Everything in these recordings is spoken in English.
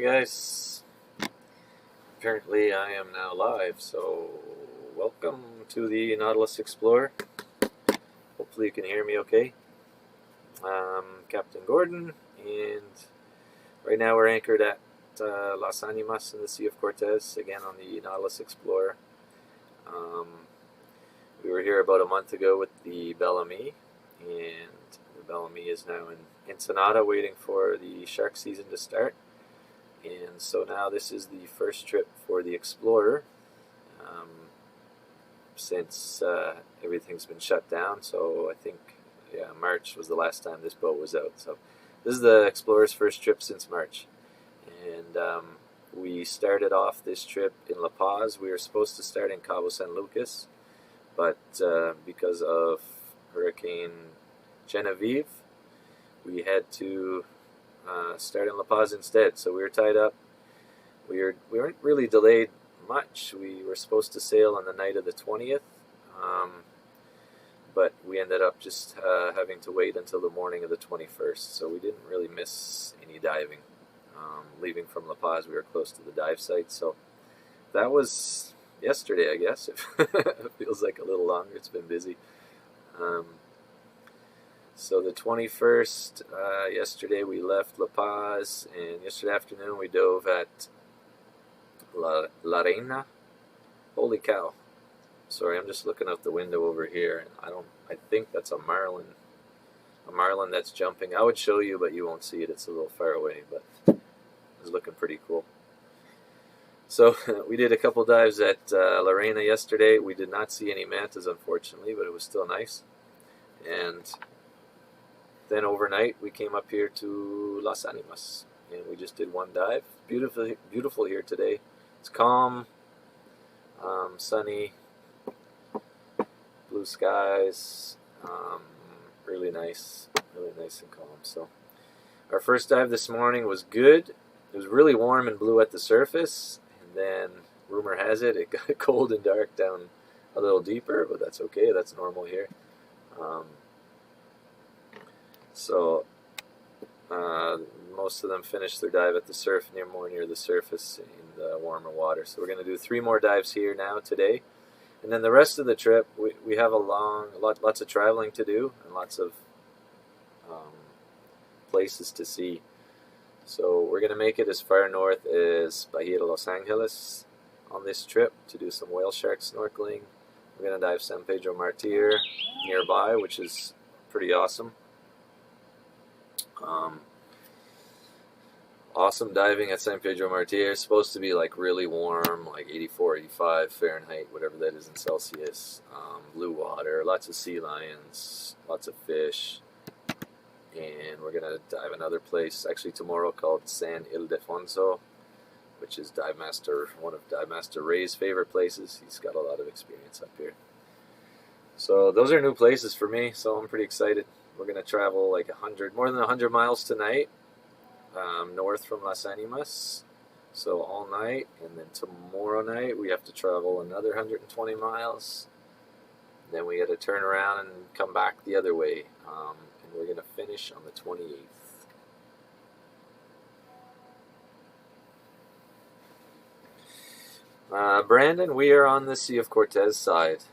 guys, apparently I am now live, so welcome to the Nautilus Explorer. Hopefully you can hear me okay. Captain Gordon, and right now we're anchored at Las Animas in the Sea of Cortez, again on the Nautilus Explorer. We were here about a month ago with the Bellamy, and the Bellamy is now in Ensenada waiting for the shark season to start. And so now this is the first trip for the Explorer since everything's been shut down. So I think March was the last time this boat was out. So this is the Explorer's first trip since March. And we started off this trip in La Paz. We were supposed to start in Cabo San Lucas, but because of Hurricane Genevieve, we had to start in La Paz instead. So we were tied up. We weren't really delayed much. We were supposed to sail on the night of the 20th, but we ended up just having to wait until the morning of the 21st. So we didn't really miss any diving. Leaving from La Paz, we were close to the dive site. So that was yesterday, I guess. It feels like a little longer. It's been busy. So the 21st, yesterday we left La Paz, and yesterday afternoon we dove at La Reina. Holy cow. Sorry, I'm just looking out the window over here, and I think that's a marlin. A marlin that's jumping. I would show you, but you won't see it. It's a little far away, but it was looking pretty cool. So we did a couple dives at La Reina yesterday. We did not see any mantas, unfortunately, but it was still nice. And then overnight we came up here to Las Animas, and we just did one dive. Beautiful here today. It's calm, sunny, blue skies, really nice and calm. So our first dive this morning was good. It was really warm and blue at the surface, and then rumor has it got cold and dark down a little deeper, but that's okay. That's normal here. So most of them finished their dive at the surf, more near the surface in the warmer water. So we're going to do 3 more dives here now today, and then the rest of the trip we have lots of traveling to do and lots of places to see. So we're going to make it as far north as Bahia de Los Angeles on this trip to do some whale shark snorkeling. We're going to dive San Pedro Martir nearby, which is pretty awesome. Awesome diving at San Pedro Martir. It's supposed to be like really warm, like 84, 85 Fahrenheit, whatever that is in Celsius. Blue water, lots of sea lions, lots of fish. And we're going to dive another place actually tomorrow called San Ildefonso, which is one of Dive Master Ray's favorite places. He's got a lot of experience up here. So those are new places for me, so I'm pretty excited. We're going to travel like more than 100 miles tonight, north from Las Animas, so all night, and then tomorrow night we have to travel another 120 miles. Then we got to turn around and come back the other way, and we're going to finish on the 28th. Brandon, we are on the Sea of Cortez side.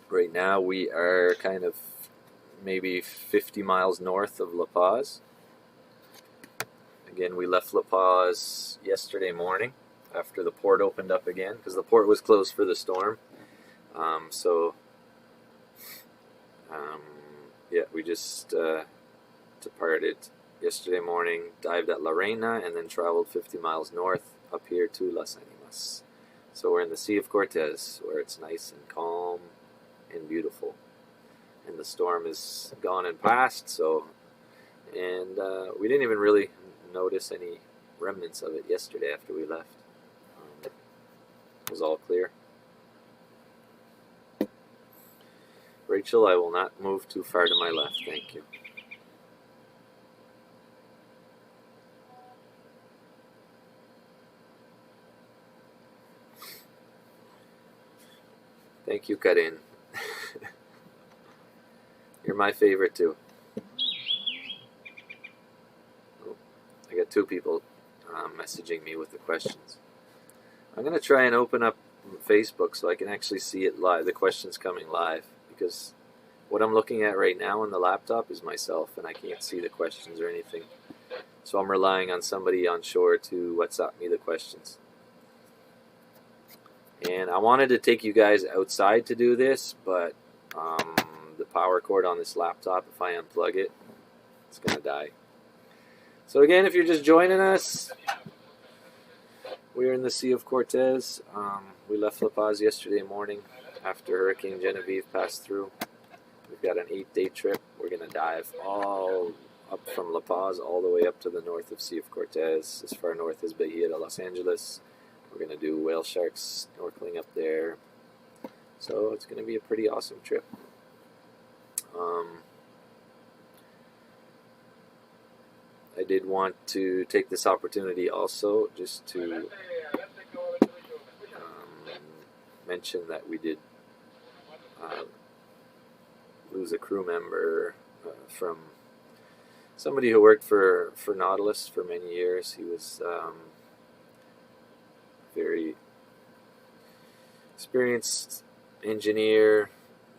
Right now we are kind of maybe 50 miles north of La Paz. Again, we left La Paz yesterday morning after the port opened up again, because the port was closed for the storm. We just departed yesterday morning, dived at La Reina, and then traveled 50 miles north up here to Las Animas. So we're in the Sea of Cortez, where it's nice and calm and beautiful, and the storm is gone and past. And we didn't even really notice any remnants of it yesterday after we left. It was all clear. Rachel, I will not move too far to my left, thank you. Thank you, Karin. You're my favorite too. Oh, 2 people messaging me with the questions. I'm going to try and open up Facebook so I can actually see it live, the questions coming live, because what I'm looking at right now on the laptop is myself, and I can't see the questions or anything. So I'm relying on somebody on shore to WhatsApp me the questions. And I wanted to take you guys outside to do this, but the power cord on this laptop, if I unplug it, it's going to die. So again, if you're just joining us, we're in the Sea of Cortez. We left La Paz yesterday morning after Hurricane Genevieve passed through. We've got an 8-day trip. We're going to dive all up from La Paz all the way up to the north of Sea of Cortez, as far north as Bahia de Los Angeles. We're going to do whale sharks snorkeling up there. So it's going to be a pretty awesome trip. I did want to take this opportunity also just to mention that we did lose a crew member from somebody who worked for Nautilus for many years. He was very experienced engineer,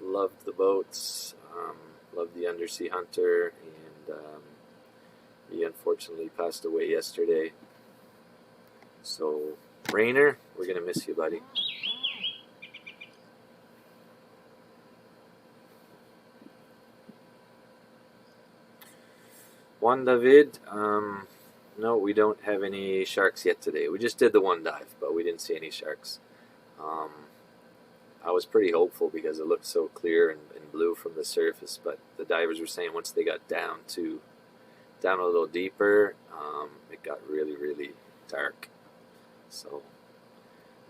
loved the boats, loved the Undersea Hunter, and he unfortunately passed away yesterday. So, Rainer, we're going to miss you, buddy. Juan David, no, we don't have any sharks yet today. We just did the one dive, but we didn't see any sharks. I was pretty hopeful because it looked so clear and blue from the surface, but the divers were saying once they got down a little deeper, it got really, really dark. So,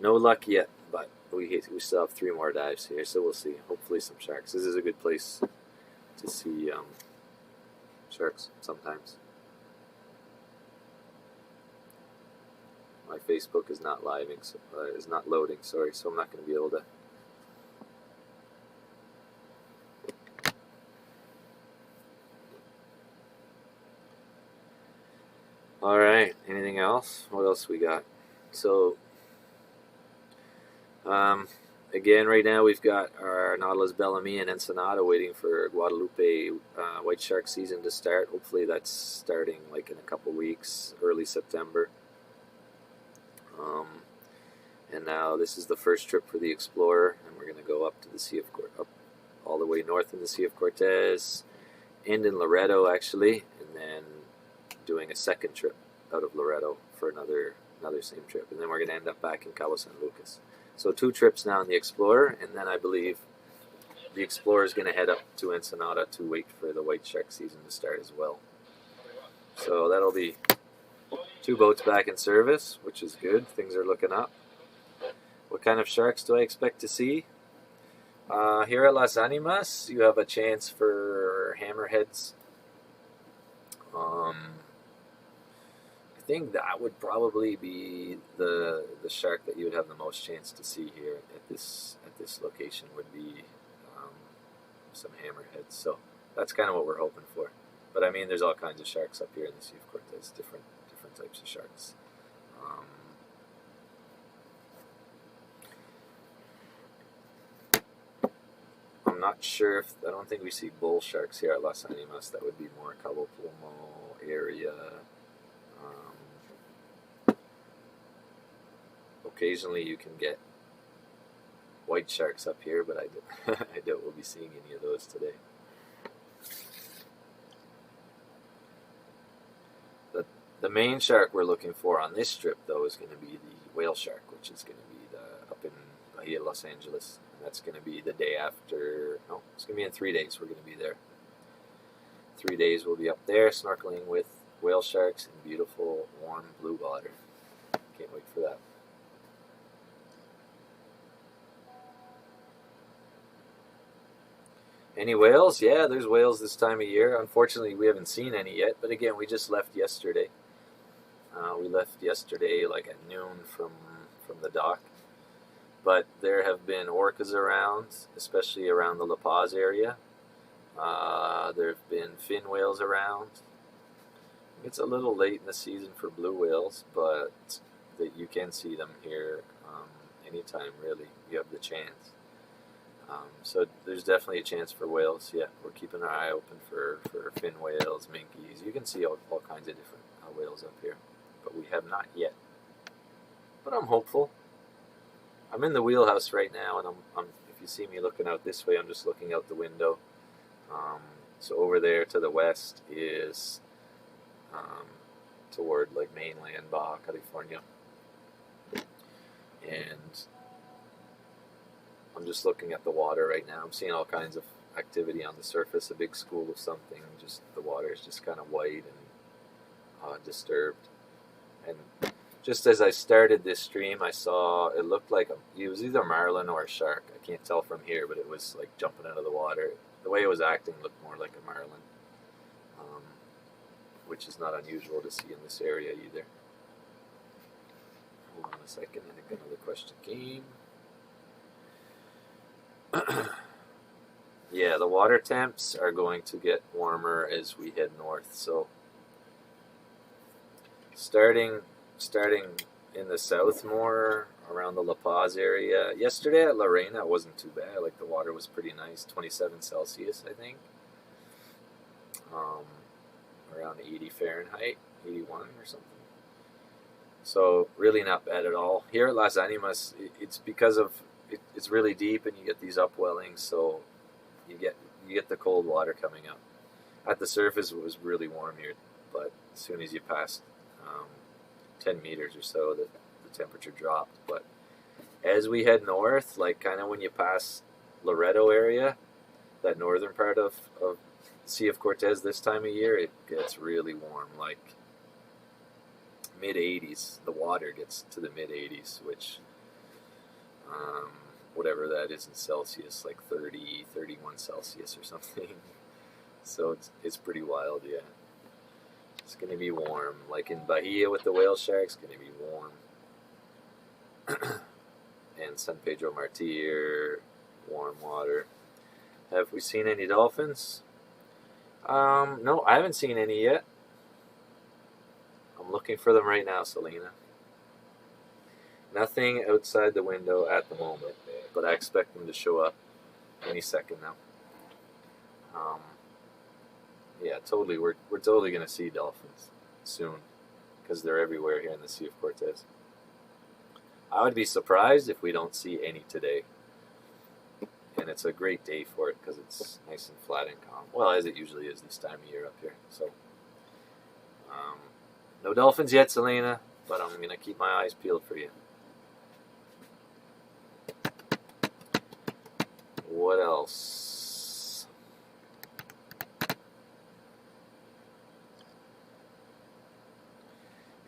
no luck yet, but we still have 3 more dives here, so we'll see. Hopefully some sharks. This is a good place to see sharks sometimes. My Facebook is not living, so, is not loading. Sorry, so I'm not going to be able to. All right. Anything else? What else we got? So, again, right now we've got our Nautilus Bellamy and Ensenada waiting for Guadalupe white shark season to start. Hopefully that's starting like in a couple weeks, early September. And now this is the first trip for the Explorer, and we're going to go up to the Sea of up all the way north in the Sea of Cortez, end in Loreto actually, and then doing a second trip out of Loreto for another same trip, and then we're going to end up back in Cabo San Lucas. So 2 trips now in the Explorer, and then I believe the Explorer is going to head up to Ensenada to wait for the white shark season to start as well. So that'll be 2 boats back in service, which is good. Things are looking up. What kind of sharks do I expect to see? Here at Las Animas, you have a chance for hammerheads. I think that would probably be the shark that you would have the most chance to see here at this location would be some hammerheads. So that's kind of what we're hoping for. But I mean, there's all kinds of sharks up here in the Sea of Cortez, different types of sharks. I'm not sure if, I don't think we see bull sharks here at Las Animas. That would be more Cabo Plomo area. Occasionally you can get white sharks up here, but I doubt we'll be seeing any of those today. The main shark we're looking for on this trip, though, is going to be the whale shark, which is going to be up in Bahia, Los Angeles. And that's going to be the day after. No, it's going to be in 3 days. We're going to be there. 3 days we'll be up there snorkeling with whale sharks in beautiful, warm blue water. Can't wait for that. Any whales? Yeah, there's whales this time of year. Unfortunately, we haven't seen any yet. But again, we just left yesterday. We left yesterday like at noon from the dock. But there have been orcas around, especially around the La Paz area. There have been fin whales around. It's a little late in the season for blue whales, but that you can see them here anytime, really. You have the chance. So there's definitely a chance for whales. Yeah, we're keeping our eye open for fin whales, minkies. You can see all kinds of different whales up here, but we have not yet. But I'm hopeful. I'm in the wheelhouse right now, and if you see me looking out this way, I'm just looking out the window. So over there to the west is toward like mainland Baja California, and I'm just looking at the water right now. I'm seeing all kinds of activity on the surface, a big school of something. Just the water is just kind of white and disturbed. And just as I started this stream, I saw it looked like it was either marlin or a shark. I can't tell from here, but it was like jumping out of the water. The way it was acting looked more like a marlin, which is not unusual to see in this area either. Hold on a second, I think another question came. Yeah, the water temps are going to get warmer as we head north. So starting in the south more, around the La Paz area. Yesterday at La Reina it wasn't too bad. Like the water was pretty nice, 27 Celsius, I think. Around 80 Fahrenheit, 81 or something. So really not bad at all. Here at Las Animas, it's because of it's really deep and you get these upwellings, so you get the cold water coming up. At the surface it was really warm here, but as soon as you passed 10 meters or so, the temperature dropped. But as we head north, like kind of when you pass Loreto area, that northern part of Sea of Cortez this time of year, it gets really warm, like mid 80s. The water gets to the mid 80s, which whatever that is in Celsius, like 30, 31 Celsius or something. So it's pretty wild, yeah. It's going to be warm. Like in Bahia with the whale sharks, it's going to be warm. And San Pedro Martir, warm water. Have we seen any dolphins? No, I haven't seen any yet. I'm looking for them right now, Selena. Nothing outside the window at the moment, but I expect them to show up any second now. Yeah, totally. We're totally gonna see dolphins soon because they're everywhere here in the Sea of Cortez. I would be surprised if we don't see any today. And it's a great day for it because it's nice and flat and calm. Well, as it usually is this time of year up here. So, no dolphins yet, Selena, but I'm going to keep my eyes peeled for you. What else?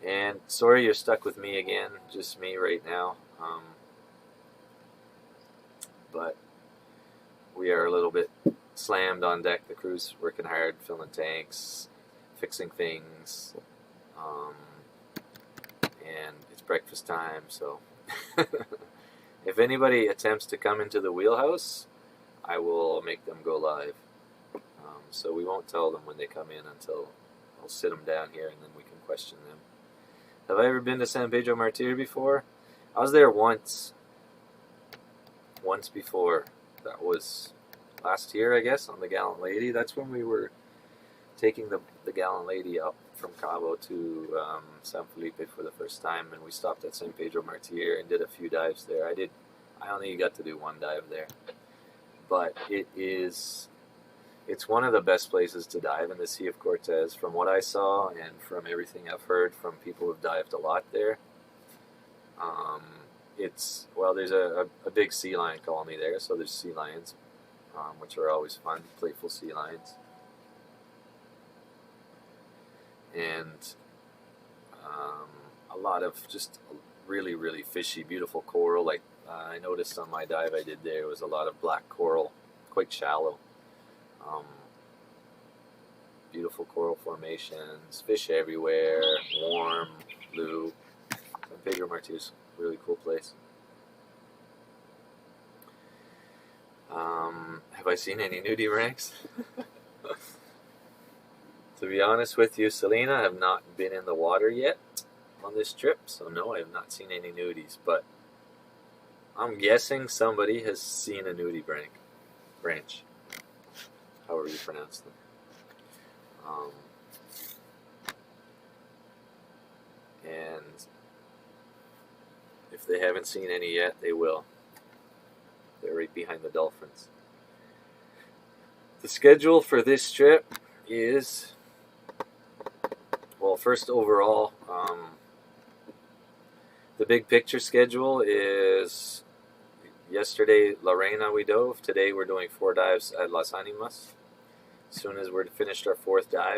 And sorry you're stuck with me again, just me right now. But we are a little bit slammed on deck. The crew's working hard, filling tanks, fixing things, and it's breakfast time, so if anybody attempts to come into the wheelhouse, I will make them go live. So we won't tell them when they come in until I'll sit them down here and then we can question them. Have I ever been to San Pedro Martir before? I was there once before. That was last year, I guess, on the Gallant Lady. That's when we were taking the Gallant Lady up from Cabo to San Felipe for the first time, and we stopped at San Pedro Martir and did a few dives there. I only got to do one dive there, but it's one of the best places to dive in the Sea of Cortez from what I saw and from everything I've heard from people who've dived a lot there. There's a big sea lion colony there, so there's sea lions, which are always fun, playful sea lions. And a lot of just really, really fishy, beautiful coral. Like I noticed on my dive I did there was a lot of black coral, quite shallow. Beautiful coral formations, fish everywhere, warm, blue. San Pedro Martir's a really cool place. Have I seen any nudie ranks? To be honest with you, Selena, I have not been in the water yet on this trip, so no, I have not seen any nudies, but I'm guessing somebody has seen a nudie branch, however you pronounce them. And if they haven't seen any yet, they will. They're right behind the dolphins. The schedule for this trip is, well, first overall, the big picture schedule is yesterday Lorena we dove. Today we're doing 4 dives at Las Animas. As soon as we're finished our 4th dive,